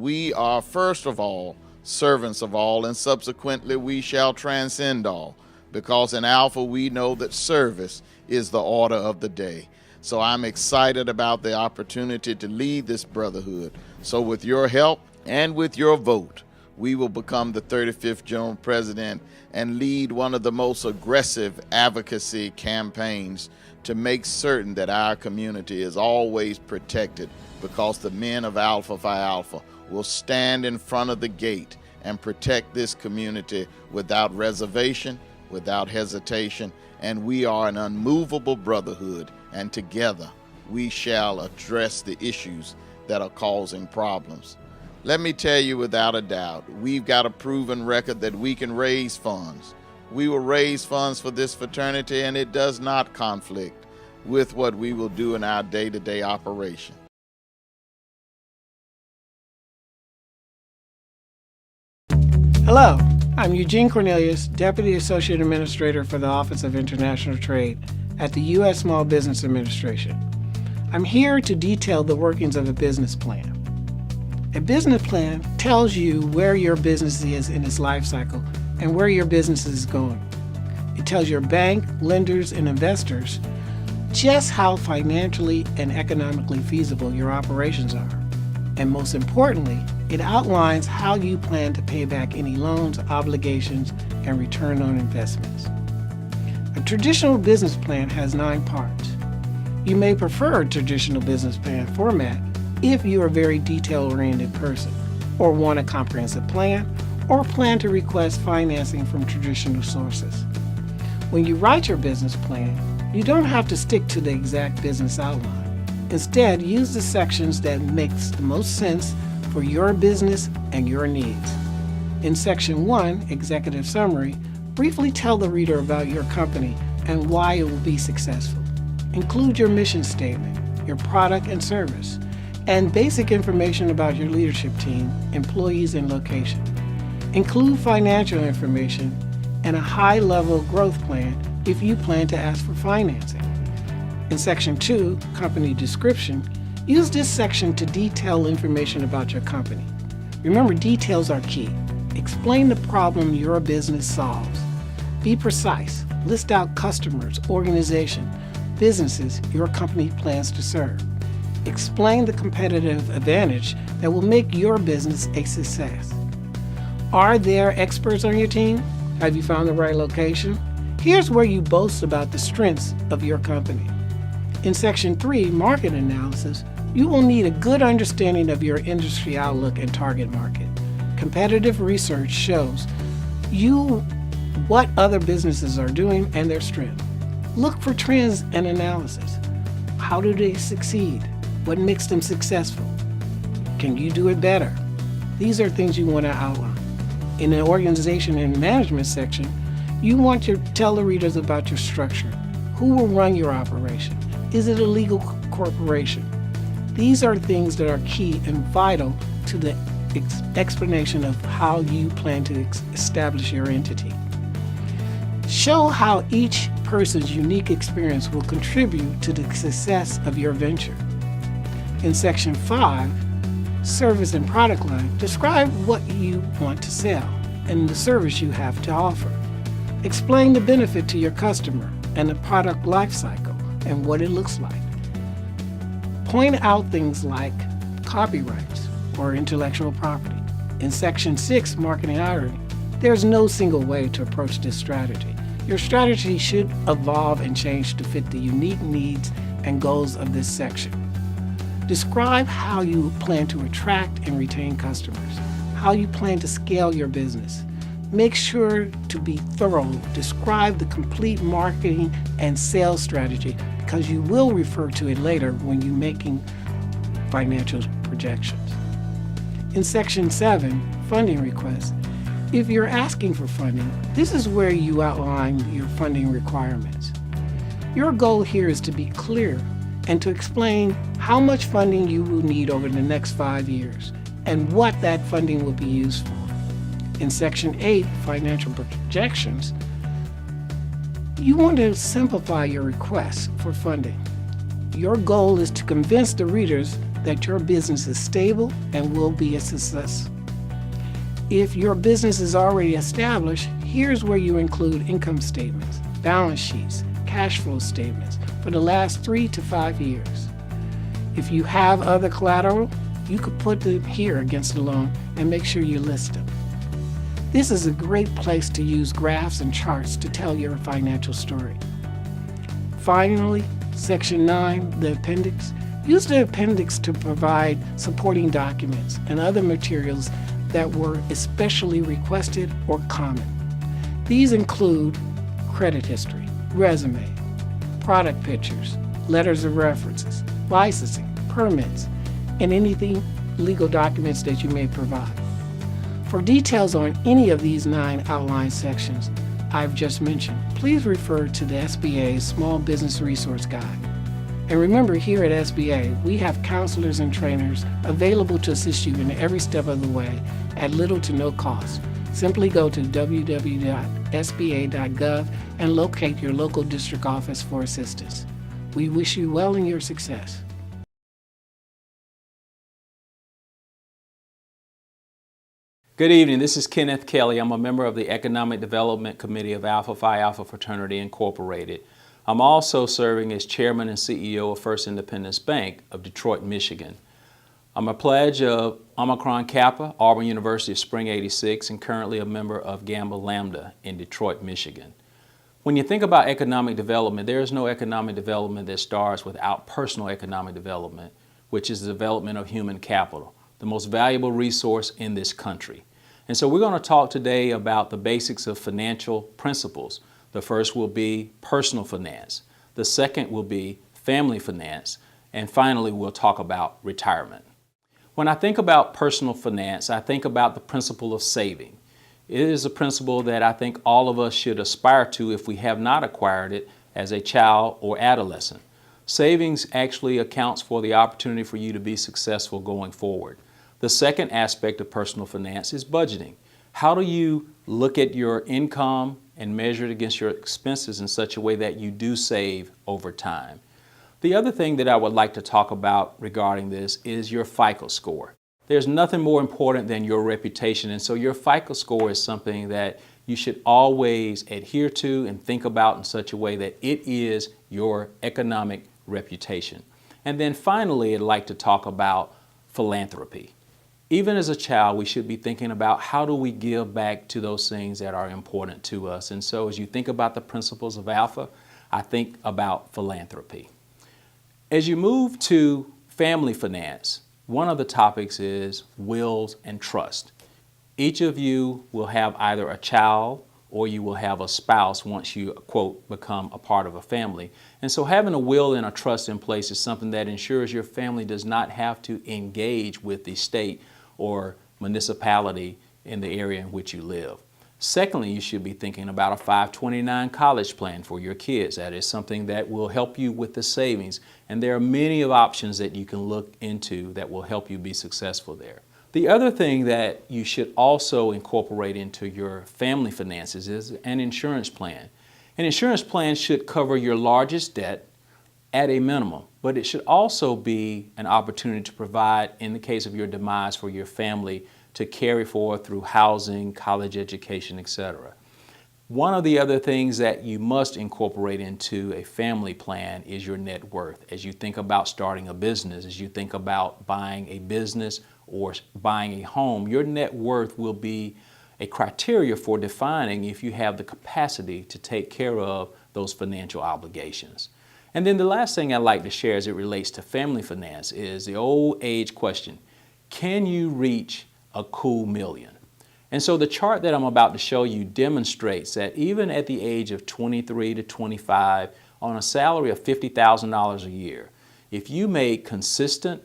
we are first of all servants of all, and subsequently we shall transcend all, because in Alpha we know that service is the order of the day. So I'm excited about the opportunity to lead this brotherhood. So with your help and with your vote, we will become the 35th General President and lead one of the most aggressive advocacy campaigns to make certain that our community is always protected, because the men of Alpha Phi Alpha will stand in front of the gate and protect this community without reservation, without hesitation, and we are an unmovable brotherhood, and together we shall address the issues that are causing problems. Let me tell you without a doubt, we've got a proven record that we can raise funds. We will raise funds for this fraternity, and it does not conflict with what we will do in our day-to-day operation. Hello, I'm Eugene Cornelius, Deputy Associate Administrator for the Office of International Trade at the U.S. Small Business Administration. I'm here to detail the workings of a business plan. A business plan tells you where your business is in its life cycle and where your business is going. It tells your bank, lenders, and investors just how financially and economically feasible your operations are. And most importantly, it outlines how you plan to pay back any loans, obligations, and return on investments. A traditional business plan has 9 parts. You may prefer a traditional business plan format if you are a very detail-oriented person, or want a comprehensive plan, or plan to request financing from traditional sources. When you write your business plan, you don't have to stick to the exact business outline. Instead, use the sections that makes the most sense for your business and your needs. In Section 1, Executive Summary, briefly tell the reader about your company and why it will be successful. Include your mission statement, your product and service, and basic information about your leadership team, employees, and location. Include financial information and a high-level growth plan if you plan to ask for financing. In Section 2, Company Description, use this section to detail information about your company. Remember, details are key. Explain the problem your business solves. Be precise. List out customers, organization, businesses your company plans to serve. Explain the competitive advantage that will make your business a success. Are there experts on your team? Have you found the right location? Here's where you boast about the strengths of your company. In Section 3, Market Analysis, you will need a good understanding of your industry outlook and target market. Competitive research shows you what other businesses are doing and their strengths. Look for trends and analysis. How do they succeed? What makes them successful? Can you do it better? These are things you want to outline. In the Organization and Management section, you want to tell the readers about your structure. Who will run your operation? Is it a legal corporation? These are things that are key and vital to the explanation of how you plan to establish your entity. Show how each person's unique experience will contribute to the success of your venture. In Section 5, Service and Product Line, describe what you want to sell and the service you have to offer. Explain the benefit to your customer and the product life cycle and what it looks like. Point out things like copyrights or intellectual property. In Section 6, Marketing Outreach, there's no single way to approach this strategy. Your strategy should evolve and change to fit the unique needs and goals of this section. Describe how you plan to attract and retain customers, how you plan to scale your business. Make sure to be thorough. Describe the complete marketing and sales strategy, because you will refer to it later when you're making financial projections. In Section 7, Funding Requests, if you're asking for funding, this is where you outline your funding requirements. Your goal here is to be clear and to explain how much funding you will need over the next 5 years and what that funding will be used for. In Section 8, Financial Projections, you want to simplify your requests for funding. Your goal is to convince the readers that your business is stable and will be a success. If your business is already established, here's where you include income statements, balance sheets, cash flow statements for the last 3 to 5 years. If you have other collateral, you could put them here against the loan and make sure you list them. This is a great place to use graphs and charts to tell your financial story. Finally, Section 9, the appendix. Use the appendix to provide supporting documents and other materials that were especially requested or common. These include credit history, resume, product pictures, letters of references, licensing, permits, and anything legal documents that you may provide. For details on any of these 9 outlined sections I've just mentioned, please refer to the SBA's Small Business Resource Guide. And remember, here at SBA, we have counselors and trainers available to assist you in every step of the way at little to no cost. Simply go to www.sba.gov and locate your local district office for assistance. We wish you well in your success. Good evening. This is Kenneth Kelly. I'm a member of the Economic Development Committee of Alpha Phi Alpha Fraternity Incorporated. I'm also serving as Chairman and CEO of First Independence Bank of Detroit, Michigan. I'm a pledge of Omicron Kappa, Auburn University of Spring 86, and currently a member of Gamma Lambda in Detroit, Michigan. When you think about economic development, there is no economic development that starts without personal economic development, which is the development of human capital, the most valuable resource in this country. And so we're going to talk today about the basics of financial principles. The first will be personal finance. The second will be family finance. And finally, we'll talk about retirement. When I think about personal finance, I think about the principle of saving. It is a principle that I think all of us should aspire to if we have not acquired it as a child or adolescent. Savings actually accounts for the opportunity for you to be successful going forward. The second aspect of personal finance is budgeting. How do you look at your income and measure it against your expenses in such a way that you do save over time? The other thing that I would like to talk about regarding this is your FICO score. There's nothing more important than your reputation, and so your FICO score is something that you should always adhere to and think about in such a way that it is your economic reputation. And then finally, I'd like to talk about philanthropy. Even as a child, we should be thinking about how do we give back to those things that are important to us. And so as you think about the principles of Alpha, I think about philanthropy. As you move to family finance, one of the topics is wills and trust. Each of you will have either a child or you will have a spouse once you, quote, become a part of a family. And so having a will and a trust in place is something that ensures your family does not have to engage with the state or municipality in the area in which you live. Secondly, you should be thinking about a 529 college plan for your kids. That is something that will help you with the savings. And there are many of options that you can look into that will help you be successful there. The other thing that you should also incorporate into your family finances is an insurance plan. An insurance plan should cover your largest debt at a minimum, but it should also be an opportunity to provide, in the case of your demise, for your family to carry forward through housing, college education, etc. One of the other things that you must incorporate into a family plan is your net worth. As you think about starting a business, as you think about buying a business or buying a home, your net worth will be a criteria for defining if you have the capacity to take care of those financial obligations. And then the last thing I'd like to share as it relates to family finance is the old age question. Can you reach a cool million? And so the chart that I'm about to show you demonstrates that even at the age of 23 to 25, on a salary of $50,000 a year, if you make consistent,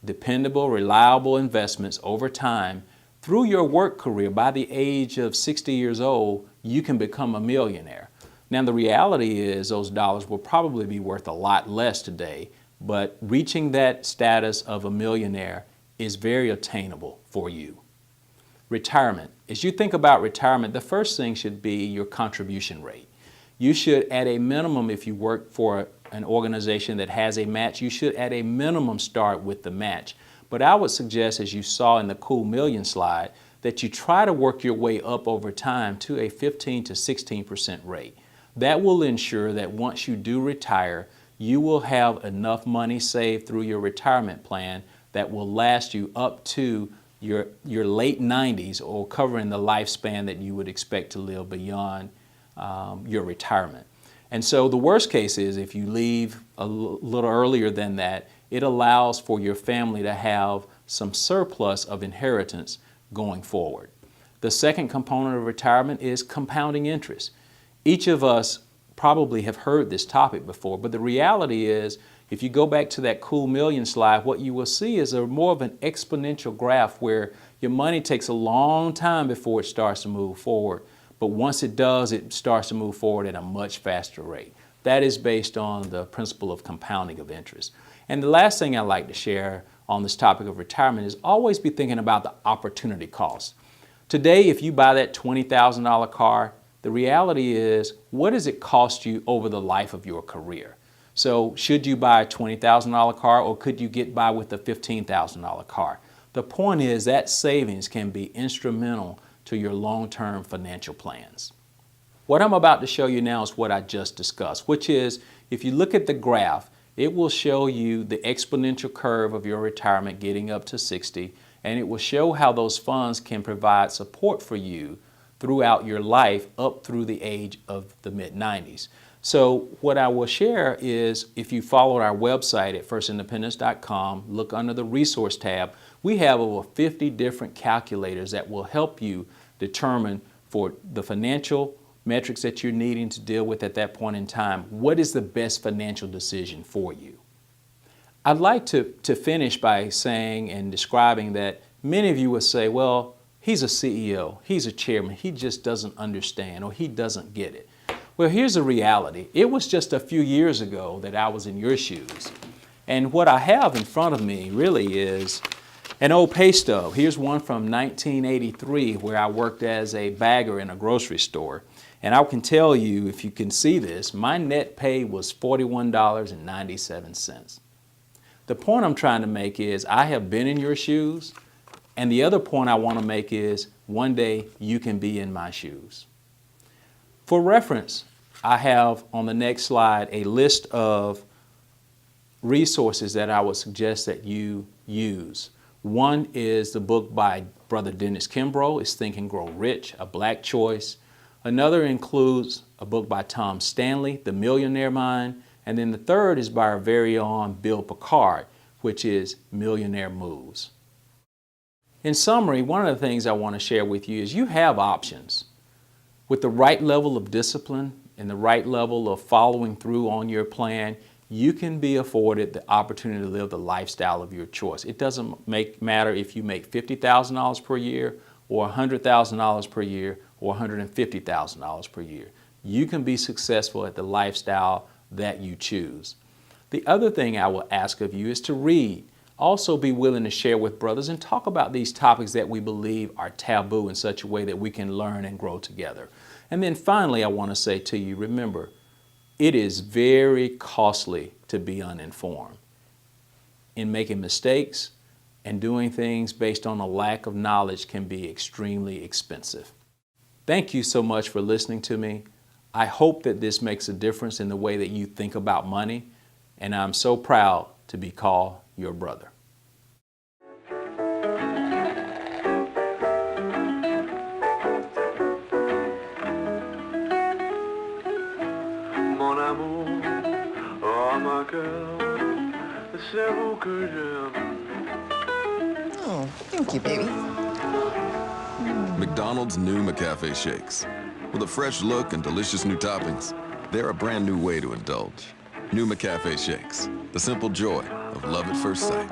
dependable, reliable investments over time, through your work career, by the age of 60 years old, you can become a millionaire. Now, the reality is those dollars will probably be worth a lot less today, but reaching that status of a millionaire is very attainable for you. Retirement. As you think about retirement, the first thing should be your contribution rate. You should, at a minimum, if you work for an organization that has a match, you should at a minimum start with the match. But I would suggest, as you saw in the Cool Million slide, that you try to work your way up over time to a 15 to 16% rate. That will ensure that once you do retire, you will have enough money saved through your retirement plan that will last you up to your late 90s, or covering the lifespan that you would expect to live beyond your retirement. And so the worst case is if you leave a little earlier than that, it allows for your family to have some surplus of inheritance going forward. The second component of retirement is compounding interest. Each of us probably have heard this topic before, but the reality is, if you go back to that Cool Million slide, what you will see is more of an exponential graph where your money takes a long time before it starts to move forward. But once it does, it starts to move forward at a much faster rate. That is based on the principle of compounding of interest. And the last thing I'd like to share on this topic of retirement is always be thinking about the opportunity cost. Today, if you buy that $20,000 car, the reality is, what does it cost you over the life of your career? So should you buy a $20,000 car, or could you get by with a $15,000 car? The point is that savings can be instrumental to your long-term financial plans. What I'm about to show you now is what I just discussed, which is, if you look at the graph, it will show you the exponential curve of your retirement getting up to 60, and it will show how those funds can provide support for you throughout your life up through the age of the mid-90s. So what I will share is, if you follow our website at firstindependence.com, look under the resource tab, we have over 50 different calculators that will help you determine, for the financial metrics that you're needing to deal with at that point in time, what is the best financial decision for you. I'd like to finish by saying and describing that many of you would say, well, he's a CEO, he's a chairman, he just doesn't understand, or he doesn't get it. Well, here's the reality. It was just a few years ago that I was in your shoes. And what I have in front of me really is an old pay stub. Here's one from 1983 where I worked as a bagger in a grocery store. And I can tell you, if you can see this, my net pay was $41.97. The point I'm trying to make is, I have been in your shoes, and the other point I want to make is, one day you can be in my shoes. For reference, I have on the next slide a list of resources that I would suggest that you use. One is the book by Brother Dennis Kimbrough, it's Think and Grow Rich, a Black choice. Another includes a book by Tom Stanley, The Millionaire Mind. And then the third is by our very own Bill Picard, which is Millionaire Moves. In summary, one of the things I want to share with you is you have options. With the right level of discipline and the right level of following through on your plan, you can be afforded the opportunity to live the lifestyle of your choice. It doesn't matter if you make $50,000 per year, or $100,000 per year, or $150,000 per year. You can be successful at the lifestyle that you choose. The other thing I will ask of you is to read. Also be willing to share with brothers and talk about these topics that we believe are taboo in such a way that we can learn and grow together. And then finally, I want to say to you, remember, it is very costly to be uninformed. In making mistakes and doing things based on a lack of knowledge can be extremely expensive. Thank you so much for listening to me. I hope that this makes a difference in the way that you think about money, and I'm so proud to be called your brother. Mon amour, oh ma cœur, c'est vous que j'aime. Oh, thank you, baby. McDonald's new McCafe Shakes. With a fresh look and delicious new toppings, they're a brand new way to indulge. New McCafe Shakes, the simple joy of love at first sight.